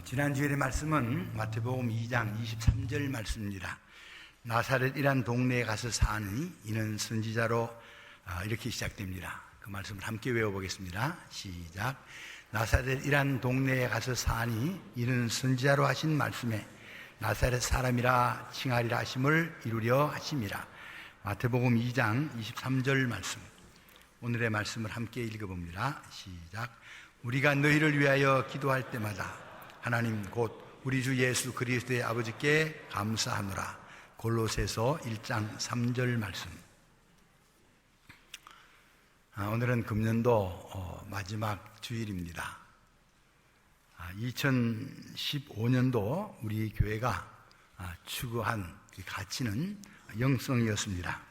지난주일의 말씀은 마태복음 2장 23절 말씀입니다. 나사렛이란 동네에 가서 사니 이는 선지자로 이렇게 시작됩니다. 그 말씀을 함께 외워보겠습니다. 시작. 나사렛이란 동네에 가서 사니 이는 선지자로 하신 말씀에 나사렛 사람이라 칭하리라 하심을 이루려 하심이라. 마태복음 2장 23절 말씀, 오늘의 말씀을 함께 읽어봅니다. 시작. 우리가 너희를 위하여 기도할 때마다 하나님 곧 우리 주 예수 그리스도의 아버지께 감사하노라. 골로새서 1장 3절 말씀. 오늘은 금년도 마지막 주일입니다. 2015년도 우리 교회가 추구한 그 가치는 영성이었습니다.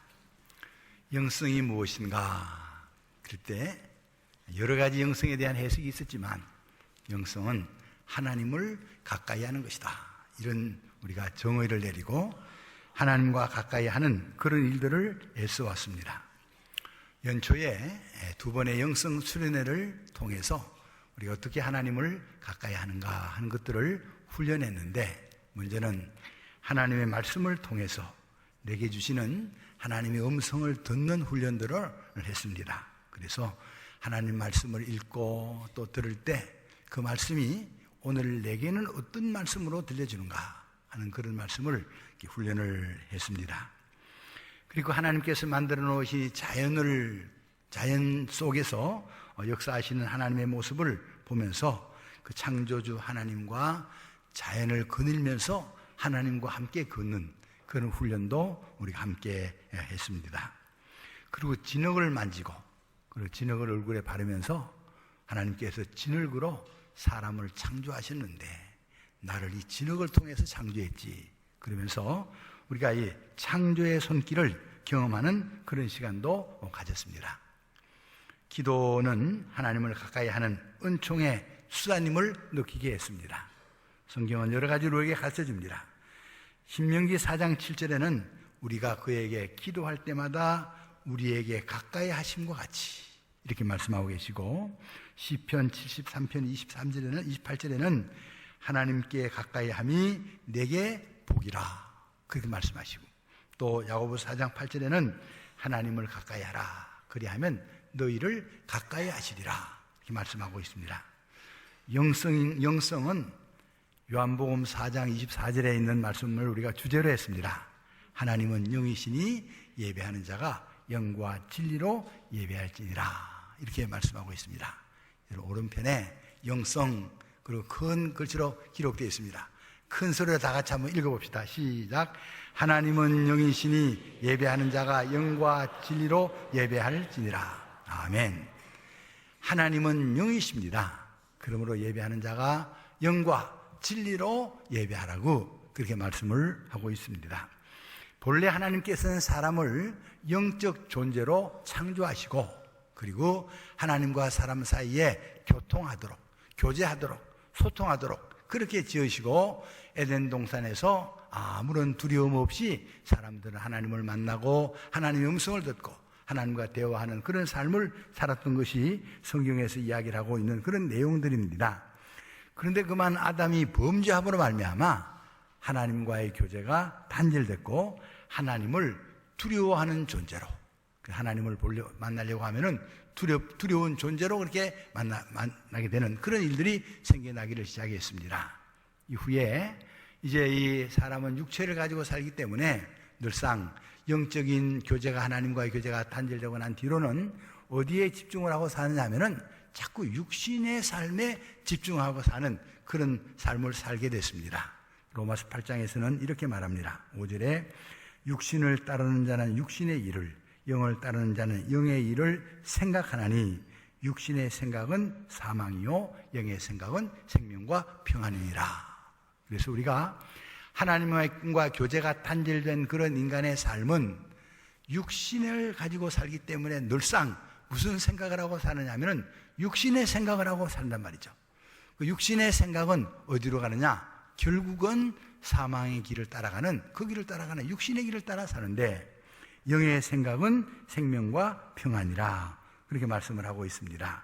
영성이 무엇인가? 그럴 때 여러 가지 영성에 대한 해석이 있었지만 영성은 하나님을 가까이 하는 것이다, 이런 우리가 정의를 내리고 하나님과 가까이 하는 그런 일들을 애써왔습니다. 연초에 두 번의 영성 수련회를 통해서 우리가 어떻게 하나님을 가까이 하는가 하는 것들을 훈련했는데, 먼저는 하나님의 말씀을 통해서 내게 주시는 하나님의 음성을 듣는 훈련들을 했습니다. 그래서 하나님 말씀을 읽고 또 들을 때 그 말씀이 오늘 내게는 어떤 말씀으로 들려주는가 하는 그런 말씀을 훈련을 했습니다. 그리고 하나님께서 만들어 놓으신 자연 속에서 역사하시는 하나님의 모습을 보면서 그 창조주 하나님과 자연을 거닐면서 하나님과 함께 걷는 그런 훈련도 우리가 함께 했습니다. 그리고 진흙을 만지고, 그리고 진흙을 얼굴에 바르면서 하나님께서 진흙으로 사람을 창조하셨는데 나를 이 진흙을 통해서 창조했지, 그러면서 우리가 이 창조의 손길을 경험하는 그런 시간도 가졌습니다. 기도는 하나님을 가까이 하는 은총의 수단임을 느끼게 했습니다. 성경은 여러 가지로 우리에게 가르쳐줍니다. 신명기 4장 7절에는 우리가 그에게 기도할 때마다 우리에게 가까이 하심과 같이 이렇게 말씀하고 계시고, 시편 73편 28절에는 하나님께 가까이 함이 내게 복이라 그렇게 말씀하시고, 또 야고보 4장 8절에는 하나님을 가까이 하라 그리하면 너희를 가까이 하시리라 이렇게 말씀하고 있습니다. 영성은 요한복음 4장 24절에 있는 말씀을 우리가 주제로 했습니다. 하나님은 영이시니 예배하는 자가 영과 진리로 예배할지니라 이렇게 말씀하고 있습니다. 오른편에 영성, 그리고 큰 글씨로 기록되어 있습니다. 큰 소리로 다 같이 한번 읽어봅시다. 시작. 하나님은 영이시니 예배하는 자가 영과 진리로 예배할지니라. 아멘. 하나님은 영이십니다. 그러므로 예배하는 자가 영과 진리로 예배하라고 그렇게 말씀을 하고 있습니다. 본래 하나님께서는 사람을 영적 존재로 창조하시고, 그리고 하나님과 사람 사이에 교통하도록, 교제하도록, 소통하도록 그렇게 지으시고, 에덴 동산에서 아무런 두려움 없이 사람들은 하나님을 만나고 하나님의 음성을 듣고 하나님과 대화하는 그런 삶을 살았던 것이 성경에서 이야기를 하고 있는 그런 내용들입니다. 그런데 그만 아담이 범죄함으로 말미암아 하나님과의 교제가 단절됐고 하나님을 두려워하는 존재로, 하나님을 만나려고 하면은 두려운 존재로 그렇게 만나게 되는 그런 일들이 생겨나기를 시작했습니다. 이후에 이제 이 사람은 육체를 가지고 살기 때문에 늘상 영적인 교제가, 하나님과의 교제가 단절되고 난 뒤로는 어디에 집중을 하고 사느냐 하면은 자꾸 육신의 삶에 집중하고 사는 그런 삶을 살게 됐습니다. 로마서 8장에서는 이렇게 말합니다. 5절에 육신을 따르는 자는 육신의 일을, 영을 따르는 자는 영의 일을 생각하나니 육신의 생각은 사망이요 영의 생각은 생명과 평안이니라. 그래서 우리가 하나님과 교제가 단절된 그런 인간의 삶은 육신을 가지고 살기 때문에 늘상 무슨 생각을 하고 사느냐 하면 육신의 생각을 하고 산단 말이죠. 그 육신의 생각은 어디로 가느냐? 결국은 사망의 길을 따라가는, 그 길을 따라가는 육신의 길을 따라 사는데, 영의 생각은 생명과 평안이라 그렇게 말씀을 하고 있습니다.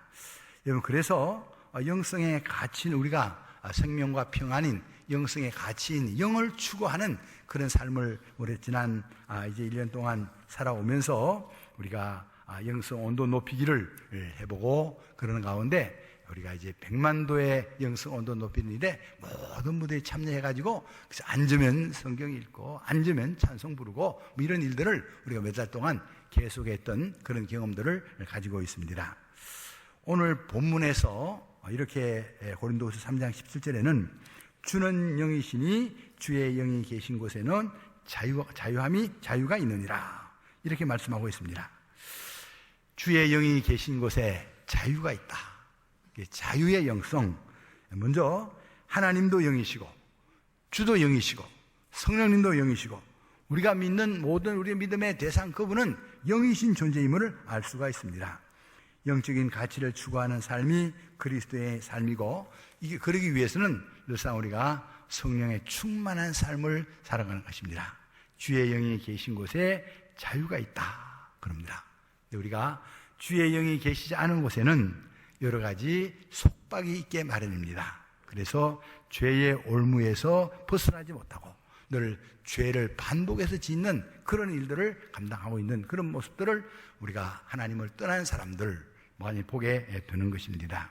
여러분, 그래서 영성의 가치는 우리가 생명과 평안인 영성의 가치인 영을 추구하는 그런 삶을 우리 지난 이제 1년 동안 살아오면서 우리가 영성 온도 높이기를 해보고 그러는 가운데 우리가 이제 100만도의 영성 온도 높이는 일에 모든 무대에 참여해가지고 그래서 앉으면 성경 읽고 앉으면 찬송 부르고 뭐 이런 일들을 우리가 몇 달 동안 계속했던 그런 경험들을 가지고 있습니다. 오늘 본문에서 이렇게 고린도후서 3장 17절에는 주는 영이시니 주의 영이 계신 곳에는 자유가 있느니라 이렇게 말씀하고 있습니다. 주의 영이 계신 곳에 자유가 있다. 자유의 영성, 먼저 하나님도 영이시고 주도 영이시고 성령님도 영이시고 우리가 믿는 모든 우리의 믿음의 대상 그분은 영이신 존재임을 알 수가 있습니다. 영적인 가치를 추구하는 삶이 그리스도의 삶이고 이게 그러기 위해서는 늘상 우리가 성령의 충만한 삶을 살아가는 것입니다. 주의 영이 계신 곳에 자유가 있다 그럽니다. 우리가 주의 영이 계시지 않은 곳에는 여러 가지 속박이 있게 마련입니다. 그래서 죄의 올무에서 벗어나지 못하고 늘 죄를 반복해서 짓는 그런 일들을 감당하고 있는 그런 모습들을 우리가 하나님을 떠난 사람들 많이 보게 되는 것입니다.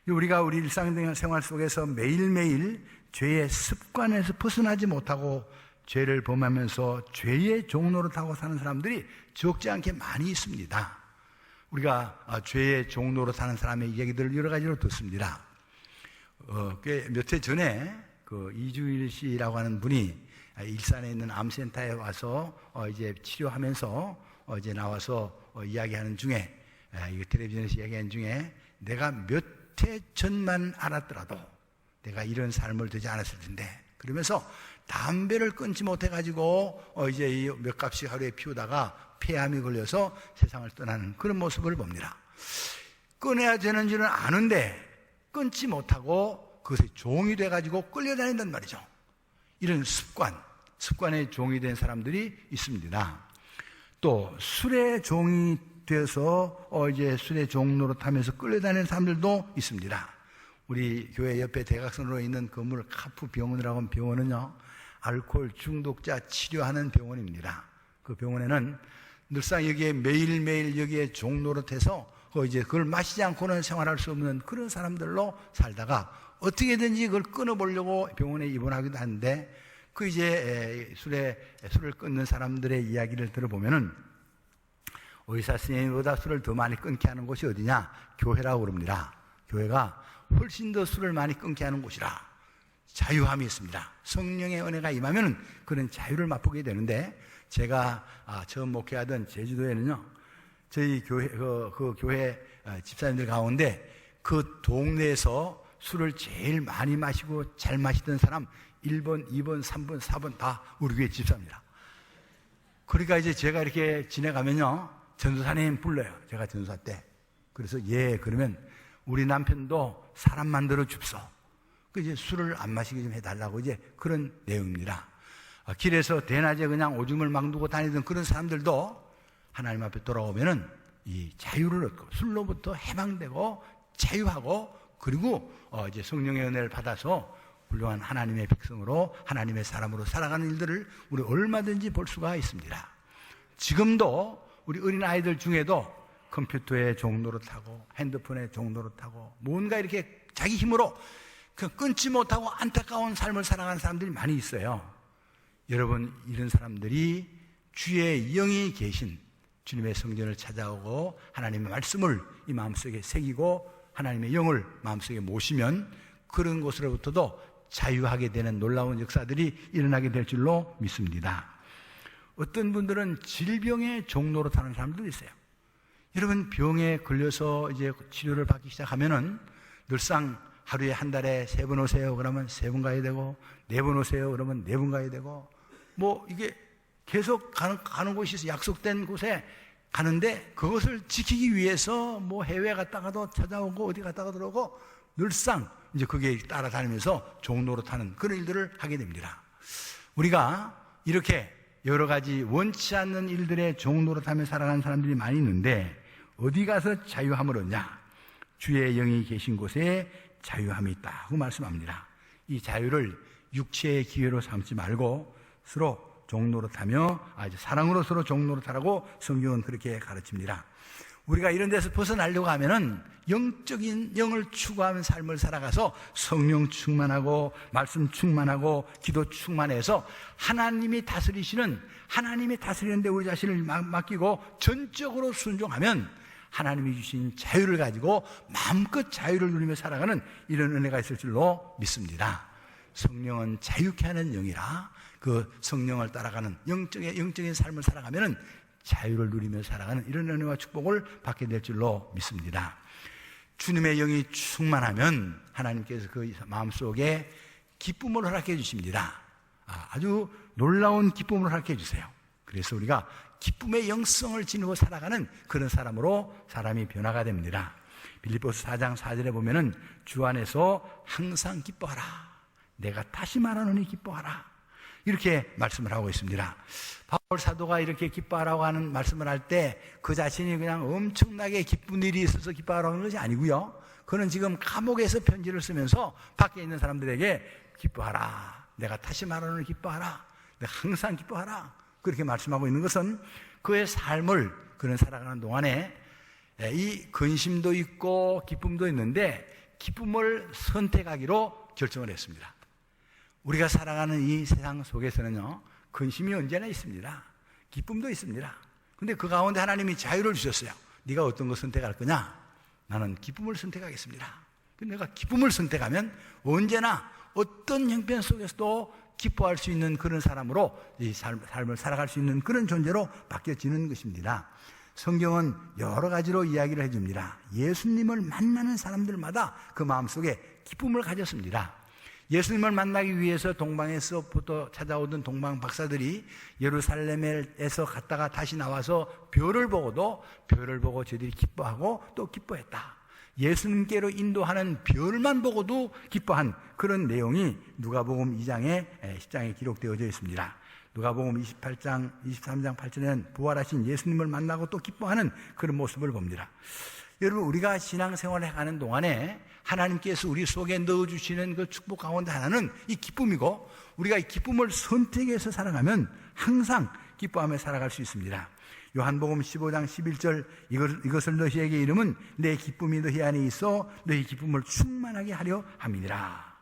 우리가 우리 일상생활 속에서 매일매일 죄의 습관에서 벗어나지 못하고 죄를 범하면서 죄의 종노릇하고 사는 사람들이 적지 않게 많이 있습니다. 우리가 죄의 종로로 사는 사람의 이야기들을 여러 가지로 듣습니다. 몇 해 전에 이주일 씨라고 하는 분이 일산에 있는 암센터에 와서 이제 치료하면서 이제 나와서 이야기하는 중에 텔레비전에서 이야기하는 중에 내가 몇 해 전만 알았더라도 내가 이런 삶을 되지 않았을 텐데 그러면서 담배를 끊지 못해가지고 이제 몇 갑씩 하루에 피우다가 폐암이 걸려서 세상을 떠나는 그런 모습을 봅니다. 끊어야 되는 줄은 아는데 끊지 못하고 그것에 종이 돼가지고 끌려다닌단 말이죠. 이런 습관의 종이 된 사람들이 있습니다. 또 술의 종이 돼서 이제 술의 종 노릇하면서 끌려다니는 사람들도 있습니다. 우리 교회 옆에 대각선으로 있는 건물 카프 병원이라고 하는 병원은요, 알코올 중독자 치료하는 병원입니다. 그 병원에는 늘상 여기에 매일매일 여기에 종 노릇해서 이제 그걸 마시지 않고는 생활할 수 없는 그런 사람들로 살다가 어떻게든지 그걸 끊어보려고 병원에 입원하기도 하는데 그 이제 술을 끊는 사람들의 이야기를 들어보면은 의사 선생님보다 술을 더 많이 끊게 하는 곳이 어디냐? 교회라고 그럽니다. 교회가 훨씬 더 술을 많이 끊게 하는 곳이라 자유함이 있습니다. 성령의 은혜가 임하면 그런 자유를 맛보게 되는데 제가 처음 목회하던 제주도에는요, 저희 교회 그 교회 집사님들 가운데 그 동네에서 술을 제일 많이 마시고 잘 마시던 사람 1번, 2번, 3번, 4번 다 우리 교회 집사입니다. 그러니까 이제 제가 이렇게 지내가면요, 전도사님 불러요. 제가 전도사 때. 그래서 그러면 우리 남편도 사람 만들어 줍소. 그 이제 술을 안 마시게 좀 해달라고 이제 그런 내용입니다. 길에서 대낮에 그냥 오줌을 막 누고 다니던 그런 사람들도 하나님 앞에 돌아오면은 이 자유를 얻고 술로부터 해방되고 자유하고 그리고 이제 성령의 은혜를 받아서 훌륭한 하나님의 백성으로 하나님의 사람으로 살아가는 일들을 우리 얼마든지 볼 수가 있습니다. 지금도 우리 어린 아이들 중에도 컴퓨터에 종노릇하고 핸드폰에 종노릇하고 뭔가 이렇게 자기 힘으로 끊지 못하고 안타까운 삶을 살아가는 사람들이 많이 있어요. 여러분, 이런 사람들이 주의 영이 계신 주님의 성전을 찾아오고 하나님의 말씀을 이 마음속에 새기고 하나님의 영을 마음속에 모시면 그런 곳으로부터도 자유하게 되는 놀라운 역사들이 일어나게 될 줄로 믿습니다. 어떤 분들은 질병의 종로로 타는 사람들도 있어요. 여러분, 병에 걸려서 이제 치료를 받기 시작하면은 늘상 하루에 한 달에 3번 오세요 그러면 3번 가야 되고 4번 오세요 그러면 4번 가야 되고 뭐 이게 계속 가는 곳이 있어요. 약속된 곳에 가는데 그것을 지키기 위해서 뭐 해외 갔다가도 찾아오고 어디 갔다가 들어오고 늘상 이제 거기에 따라다니면서 종로로 타는 그런 일들을 하게 됩니다. 우리가 이렇게 여러 가지 원치 않는 일들의 종로로 타며 살아가는 사람들이 많이 있는데 어디 가서 자유함을 얻냐? 주의 영이 계신 곳에 자유함이 있다고 말씀합니다. 이 자유를 육체의 기회로 삼지 말고 서로 종노릇하며 사랑으로 서로 종노릇하라고 성경은 그렇게 가르칩니다. 우리가 이런 데서 벗어나려고 하면은 영적인 영을 추구하는 삶을 살아가서 성령 충만하고 말씀 충만하고 기도 충만해서 하나님이 다스리는데 우리 자신을 맡기고 전적으로 순종하면 하나님이 주신 자유를 가지고 마음껏 자유를 누리며 살아가는 이런 은혜가 있을 줄로 믿습니다. 성령은 자유케 하는 영이라 그 성령을 따라가는 영적인 삶을 살아가면은 자유를 누리며 살아가는 이런 은혜와 축복을 받게 될 줄로 믿습니다. 주님의 영이 충만하면 하나님께서 그 마음속에 기쁨을 허락해 주십니다. 아주 놀라운 기쁨을 허락해 주세요. 그래서 우리가 기쁨의 영성을 지니고 살아가는 그런 사람이 변화가 됩니다. 빌립보서 4장 4절에 보면은 주 안에서 항상 기뻐하라. 내가 다시 말하노니 기뻐하라. 이렇게 말씀을 하고 있습니다. 바울 사도가 이렇게 기뻐하라고 하는 말씀을 할 때 그 자신이 그냥 엄청나게 기쁜 일이 있어서 기뻐하라고 하는 것이 아니고요. 그는 지금 감옥에서 편지를 쓰면서 밖에 있는 사람들에게 기뻐하라. 내가 다시 말하노니 기뻐하라. 내가 항상 기뻐하라. 그렇게 말씀하고 있는 것은 그의 삶을 그는 살아가는 동안에 이 근심도 있고 기쁨도 있는데 기쁨을 선택하기로 결정을 했습니다. 우리가 살아가는 이 세상 속에서는요, 근심이 언제나 있습니다. 기쁨도 있습니다. 근데 그 가운데 하나님이 자유를 주셨어요. 네가 어떤 거 선택할 거냐? 나는 기쁨을 선택하겠습니다. 내가 기쁨을 선택하면 언제나 어떤 형편 속에서도 기뻐할 수 있는 그런 사람으로 이 삶을 살아갈 수 있는 그런 존재로 바뀌어지는 것입니다. 성경은 여러 가지로 이야기를 해줍니다. 예수님을 만나는 사람들마다 그 마음속에 기쁨을 가졌습니다. 예수님을 만나기 위해서 동방에서부터 찾아오던 동방 박사들이 예루살렘에서 갔다가 다시 나와서 별을 보고 저들이 기뻐하고 또 기뻐했다. 예수님께로 인도하는 별만 보고도 기뻐한 그런 내용이 누가복음 10장에 기록되어져 있습니다. 누가복음 23장 8절에는 부활하신 예수님을 만나고 또 기뻐하는 그런 모습을 봅니다. 여러분, 우리가 신앙생활을 하는 동안에 하나님께서 우리 속에 넣어주시는 그 축복 가운데 하나는 이 기쁨이고, 우리가 이 기쁨을 선택해서 살아가면 항상 기뻐하며 살아갈 수 있습니다. 요한복음 15장 11절 이것을 너희에게 이름은 내 기쁨이 너희 안에 있어 너희 기쁨을 충만하게 하려 함이니라.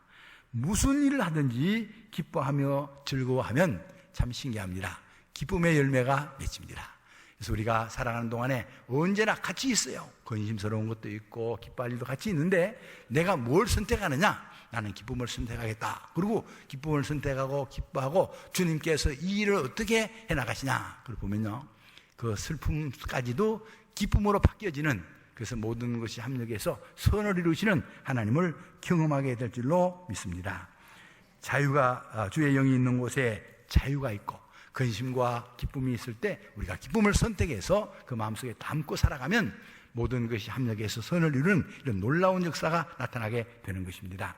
무슨 일을 하든지 기뻐하며 즐거워하면 참 신기합니다. 기쁨의 열매가 맺힙니다. 그래서 우리가 살아가는 동안에 언제나 같이 있어요. 근심스러운 것도 있고 기뻐할 일도 같이 있는데 내가 뭘 선택하느냐? 나는 기쁨을 선택하겠다. 그리고 기쁨을 선택하고 기뻐하고 주님께서 이 일을 어떻게 해나가시냐? 그걸 보면요, 그 슬픔까지도 기쁨으로 바뀌어지는, 그래서 모든 것이 합력해서 선을 이루시는 하나님을 경험하게 될 줄로 믿습니다. 자유가, 주의 영이 있는 곳에 자유가 있고 근심과 기쁨이 있을 때 우리가 기쁨을 선택해서 그 마음속에 담고 살아가면 모든 것이 합력해서 선을 이루는 이런 놀라운 역사가 나타나게 되는 것입니다.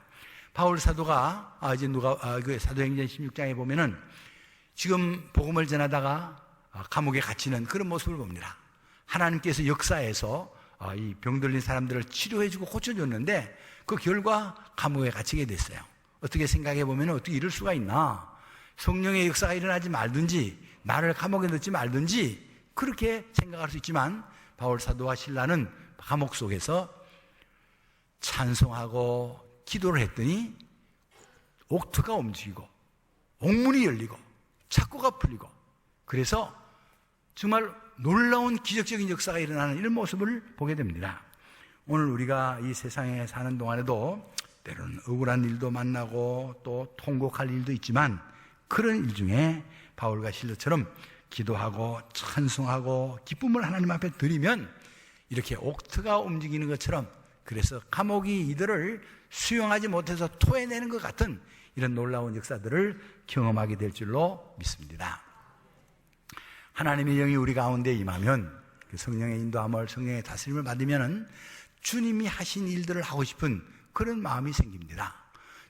바울 사도가 사도행전 16장에 보면은 지금 복음을 전하다가 감옥에 갇히는 그런 모습을 봅니다. 하나님께서 역사에서 이 병들린 사람들을 치료해주고 고쳐줬는데 그 결과 감옥에 갇히게 됐어요. 어떻게 생각해 보면 어떻게 이럴 수가 있나? 성령의 역사가 일어나지 말든지 나를 감옥에 넣지 말든지 그렇게 생각할 수 있지만 바울 사도와 실라는 감옥 속에서 찬송하고 기도를 했더니 옥토가 움직이고 옥문이 열리고 착고가 풀리고, 그래서 정말 놀라운 기적적인 역사가 일어나는 이런 모습을 보게 됩니다. 오늘 우리가 이 세상에 사는 동안에도 때로는 억울한 일도 만나고 또 통곡할 일도 있지만 그런 일 중에 바울과 실로처럼 기도하고 찬송하고 기쁨을 하나님 앞에 드리면 이렇게 옥토가 움직이는 것처럼, 그래서 감옥이 이들을 수용하지 못해서 토해내는 것 같은 이런 놀라운 역사들을 경험하게 될 줄로 믿습니다. 하나님의 영이 우리 가운데 임하면, 그 성령의 인도함을, 성령의 다스림을 받으면 주님이 하신 일들을 하고 싶은 그런 마음이 생깁니다.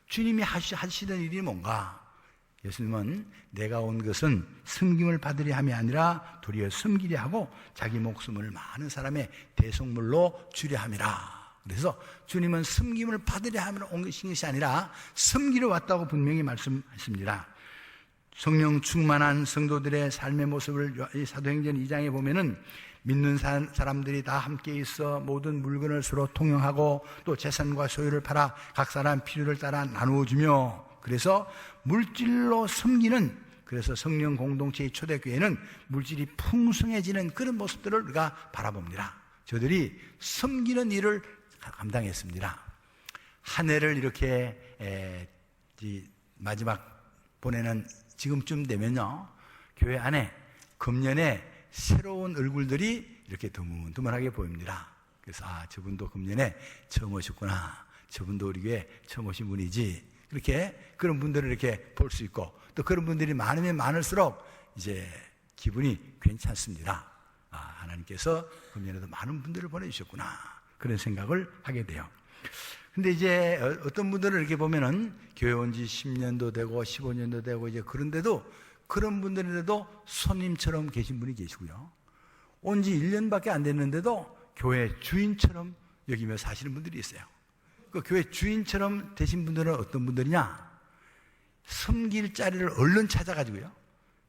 주님이 하시던 일이 뭔가? 예수님은 내가 온 것은 섬김을 받으려 함이 아니라 도리어 섬기려 하고 자기 목숨을 많은 사람의 대속물로 주려 함이라, 그래서 주님은 섬김을 받으려 하면 온 것이 아니라 섬기러 왔다고 분명히 말씀하십니다. 성령 충만한 성도들의 삶의 모습을 사도행전 2장에 보면은 믿는 사람들이 다 함께 있어 모든 물건을 서로 통용하고 또 재산과 소유를 팔아 각 사람 필요를 따라 나누어주며, 그래서 물질로 섬기는, 그래서 성령 공동체의 초대교회는 물질이 풍성해지는 그런 모습들을 우리가 바라봅니다. 저들이 섬기는 일을 감당했습니다. 한 해를 이렇게 마지막 보내는 지금쯤 되면요, 교회 안에 금년에 새로운 얼굴들이 이렇게 드문드문하게 보입니다. 그래서 저분도 금년에 처음 오셨구나, 저분도 우리 교회 처음 오신 분이지, 그렇게 그런 분들을 이렇게 볼 수 있고, 또 그런 분들이 많으면 많을수록 이제 기분이 괜찮습니다. 하나님께서 금년에도 많은 분들을 보내주셨구나, 그런 생각을 하게 돼요. 근데 이제 어떤 분들은 이렇게 보면은 교회 온 지 10년도 되고 15년도 되고 이제 그런데도, 그런 분들인데도 손님처럼 계신 분이 계시고요, 온 지 1년밖에 안 됐는데도 교회 주인처럼 여기며 사시는 분들이 있어요. 그 교회 주인처럼 되신 분들은 어떤 분들이냐, 섬길 자리를 얼른 찾아가지고요,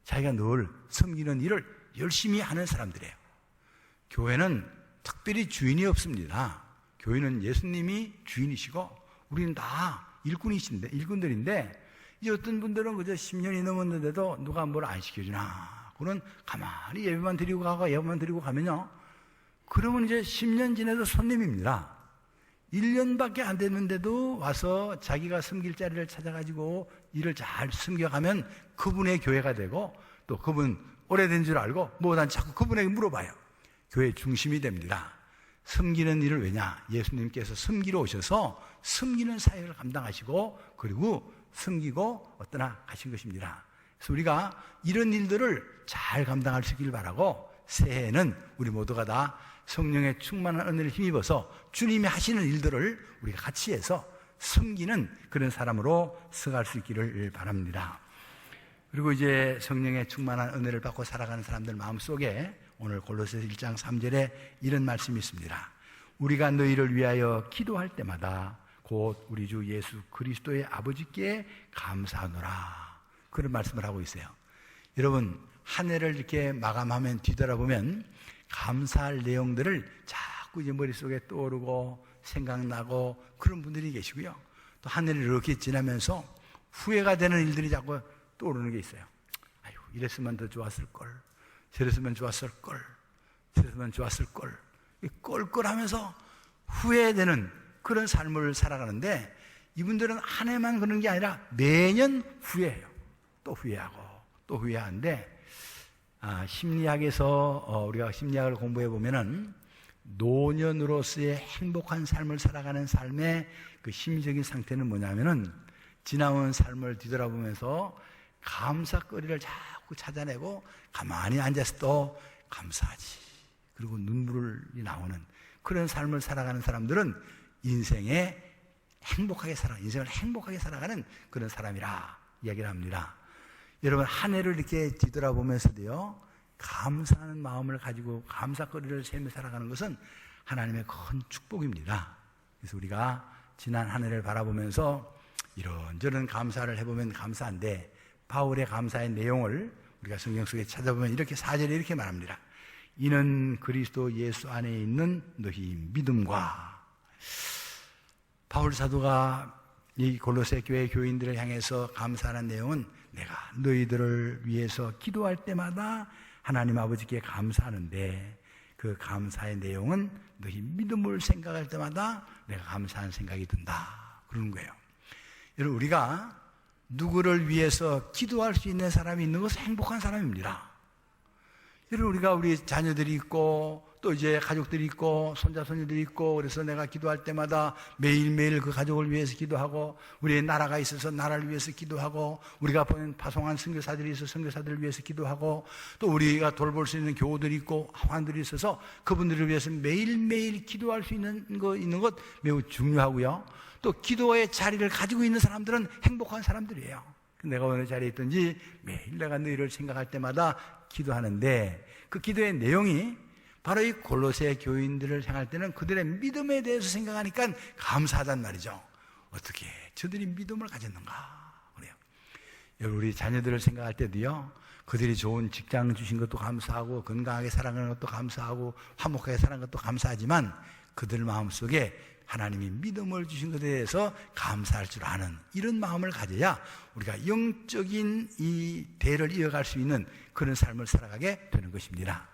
자기가 늘 섬기는 일을 열심히 하는 사람들이에요. 교회는 특별히 주인이 없습니다. 교회는 예수님이 주인이시고 우리는 다 일꾼들인데, 이제 어떤 분들은 그저 10년이 넘었는데도 누가 뭘 안 시켜주나, 그는 가만히 예배만 드리고 가면요, 그러면 이제 10년 지나도 손님입니다. 1년밖에 안 됐는데도 와서 자기가 섬길 자리를 찾아가지고 일을 잘 섬겨가면 그분의 교회가 되고, 또 그분 오래된 줄 알고 난 자꾸 그분에게 물어봐요. 교회 중심이 됩니다. 섬기는 일을, 왜냐, 예수님께서 섬기러 오셔서 섬기는 사역을 감당하시고 그리고 섬기고 어떠나 가신 것입니다. 그래서 우리가 이런 일들을 잘 감당할 수 있기를 바라고, 새해에는 우리 모두가 다 성령의 충만한 은혜를 힘입어서 주님이 하시는 일들을 우리가 같이 해서 섬기는 그런 사람으로 서갈 수 있기를 바랍니다. 그리고 이제 성령의 충만한 은혜를 받고 살아가는 사람들 마음속에 오늘 골로새서 1장 3절에 이런 말씀이 있습니다. 우리가 너희를 위하여 기도할 때마다 곧 우리 주 예수 그리스도의 아버지께 감사하노라, 그런 말씀을 하고 있어요. 여러분, 한 해를 이렇게 마감하면 뒤돌아보면 감사할 내용들을 자꾸 이제 머릿속에 떠오르고 생각나고 그런 분들이 계시고요, 또 한 해를 이렇게 지나면서 후회가 되는 일들이 자꾸 떠오르는 게 있어요. 아유, 이랬으면 더 좋았을걸, 저랬으면 좋았을걸, 저랬으면 좋았을걸, 껄껄하면서 후회되는 그런 삶을 살아가는데, 이분들은 한 해만 그런 게 아니라 매년 후회해요. 또 후회하고 또 후회하는데, 심리학에서 우리가 심리학을 공부해 보면은 노년으로서의 행복한 삶을 살아가는 삶의 그 심리적인 상태는 뭐냐면은, 지나온 삶을 뒤돌아보면서 감사거리를 자꾸 찾아내고 가만히 앉아서 또 감사하지, 그리고 눈물이 나오는 그런 삶을 살아가는 사람들은 인생을 행복하게 살아가는 그런 사람이라 이야기를 합니다. 여러분, 한 해를 이렇게 뒤돌아보면서도요, 감사하는 마음을 가지고 감사거리를 세며 살아가는 것은 하나님의 큰 축복입니다. 그래서 우리가 지난 한 해를 바라보면서 이런저런 감사를 해보면 감사한데, 바울의 감사의 내용을 우리가 성경 속에 찾아보면 이렇게 4절에 이렇게 말합니다. 이는 그리스도 예수 안에 있는 너희 믿음과, 바울 사도가 이 골로새 교회 교인들을 향해서 감사하는 내용은, 내가 너희들을 위해서 기도할 때마다 하나님 아버지께 감사하는데, 그 감사의 내용은 너희 믿음을 생각할 때마다 내가 감사하는 생각이 든다, 그러는 거예요. 여러분, 우리가 누구를 위해서 기도할 수 있는 사람이 있는 것은 행복한 사람입니다. 여러분, 우리 자녀들이 있고 또 이제 가족들이 있고 손자 손녀들이 있고, 그래서 내가 기도할 때마다 매일매일 그 가족을 위해서 기도하고, 우리의 나라가 있어서 나라를 위해서 기도하고, 우리가 보낸 파송한 선교사들이 있어서 선교사들을 위해서 기도하고, 또 우리가 돌볼 수 있는 교우들이 있고 하원들이 있어서 그분들을 위해서 매일매일 기도할 수 있는 것 매우 중요하고요, 또 기도의 자리를 가지고 있는 사람들은 행복한 사람들이에요. 내가 어느 자리에 있든지 매일 내가 너희를 생각할 때마다 기도하는데, 그 기도의 내용이 바로 이 골로새 교인들을 향할 때는 그들의 믿음에 대해서 생각하니까 감사하단 말이죠. 어떻게 저들이 믿음을 가졌는가 그래요. 여러분, 우리 자녀들을 생각할 때도요, 그들이 좋은 직장 주신 것도 감사하고 건강하게 살아가는 것도 감사하고 화목하게 살아가는 것도 감사하지만 그들 마음속에 하나님이 믿음을 주신 것에 대해서 감사할 줄 아는 이런 마음을 가져야 우리가 영적인 이 대를 이어갈 수 있는 그런 삶을 살아가게 되는 것입니다.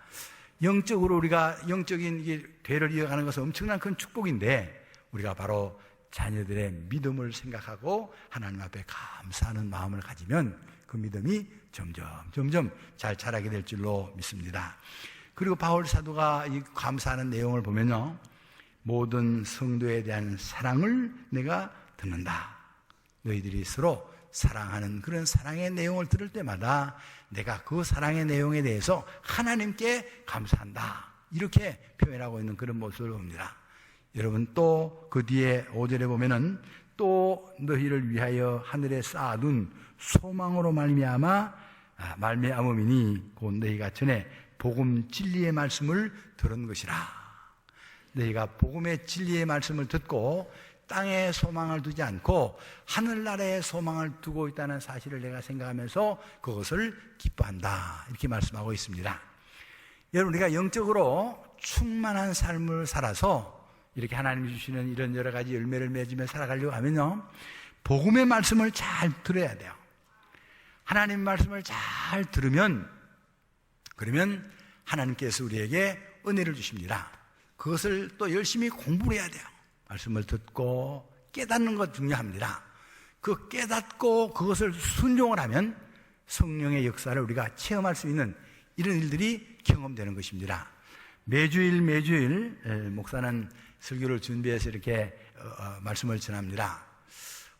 영적으로 우리가 영적인 이 대를 이어가는 것은 엄청난 큰 축복인데, 우리가 바로 자녀들의 믿음을 생각하고 하나님 앞에 감사하는 마음을 가지면 그 믿음이 점점 잘 자라게 될 줄로 믿습니다. 그리고 바울 사도가 이 감사하는 내용을 보면요, 모든 성도에 대한 사랑을 내가 듣는다. 너희들이 서로 사랑하는 그런 사랑의 내용을 들을 때마다 내가 그 사랑의 내용에 대해서 하나님께 감사한다, 이렇게 표현하고 있는 그런 모습을 봅니다. 여러분, 또 그 뒤에 5절에 보면은 또 너희를 위하여 하늘에 쌓아둔 소망으로 말미암음이니 곧 너희가 전에 복음 진리의 말씀을 들은 것이라. 너희가 복음의 진리의 말씀을 듣고 땅에 소망을 두지 않고 하늘나라에 소망을 두고 있다는 사실을 내가 생각하면서 그것을 기뻐한다, 이렇게 말씀하고 있습니다. 여러분, 우리가 영적으로 충만한 삶을 살아서 이렇게 하나님이 주시는 이런 여러 가지 열매를 맺으며 살아가려고 하면요, 복음의 말씀을 잘 들어야 돼요. 하나님 말씀을 잘 들으면, 그러면 하나님께서 우리에게 은혜를 주십니다. 그것을 또 열심히 공부를 해야 돼요. 말씀을 듣고 깨닫는 것 중요합니다. 그 깨닫고 그것을 순종을 하면 성령의 역사를 우리가 체험할 수 있는 이런 일들이 경험되는 것입니다. 매주일 목사는 설교를 준비해서 이렇게 말씀을 전합니다.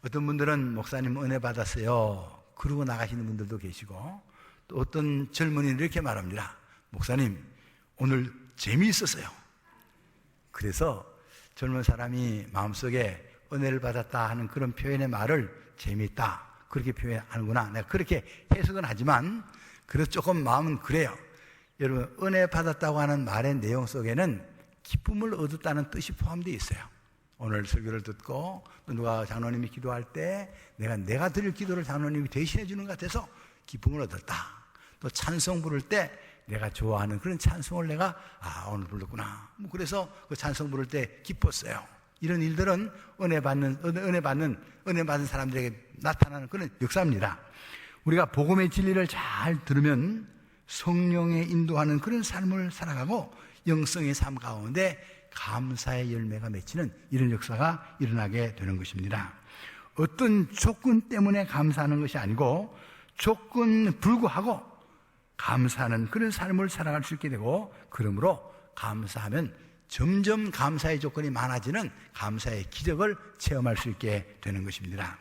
어떤 분들은 목사님 은혜 받았어요, 그러고 나가시는 분들도 계시고, 또 어떤 젊은이는 이렇게 말합니다. 목사님, 오늘 재미있었어요. 그래서 젊은 사람이 마음속에 은혜를 받았다 하는 그런 표현의 말을 재미있다, 그렇게 표현하는구나, 내가 그렇게 해석은 하지만 그래서 조금 마음은 그래요. 여러분, 은혜 받았다고 하는 말의 내용 속에는 기쁨을 얻었다는 뜻이 포함되어 있어요. 오늘 설교를 듣고 또 누가 장로님이 기도할 때 내가 드릴 기도를 장로님이 대신해 주는 것 같아서 기쁨을 얻었다. 또 찬송 부를 때 내가 좋아하는 그런 찬송을 내가 오늘 불렀구나, 그래서 그 찬송 부를 때 기뻤어요. 이런 일들은 은혜 받은 사람들에게 나타나는 그런 역사입니다. 우리가 복음의 진리를 잘 들으면 성령의 인도하는 그런 삶을 살아가고 영성의 삶 가운데 감사의 열매가 맺히는 이런 역사가 일어나게 되는 것입니다. 어떤 조건 때문에 감사하는 것이 아니고 조건 불구하고 감사하는 그런 삶을 살아갈 수 있게 되고, 그러므로 감사하면 점점 감사의 조건이 많아지는 감사의 기적을 체험할 수 있게 되는 것입니다.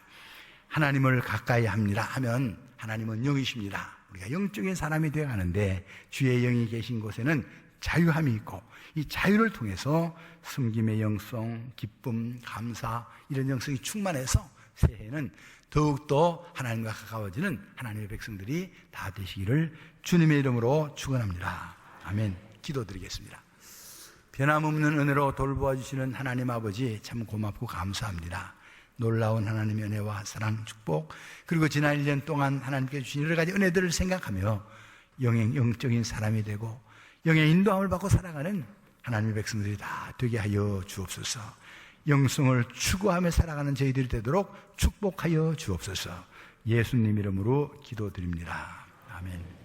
하나님을 가까이 합니다 하면 하나님은 영이십니다. 우리가 영적인 사람이 되어가는데 주의 영이 계신 곳에는 자유함이 있고, 이 자유를 통해서 섬김의 영성, 기쁨, 감사, 이런 영성이 충만해서 새해에는 더욱더 하나님과 가까워지는 하나님의 백성들이 다 되시기를 주님의 이름으로 축원합니다. 아멘. 기도드리겠습니다. 변함없는 은혜로 돌보아 주시는 하나님 아버지, 참 고맙고 감사합니다. 놀라운 하나님의 은혜와 사랑, 축복, 그리고 지난 1년 동안 하나님께 주신 여러 가지 은혜들을 생각하며 영적인 사람이 되고 영의 인도함을 받고 살아가는 하나님의 백성들이 다 되게 하여 주옵소서. 영성을 추구하며 살아가는 저희들이 되도록 축복하여 주옵소서. 예수님 이름으로 기도드립니다. 아멘.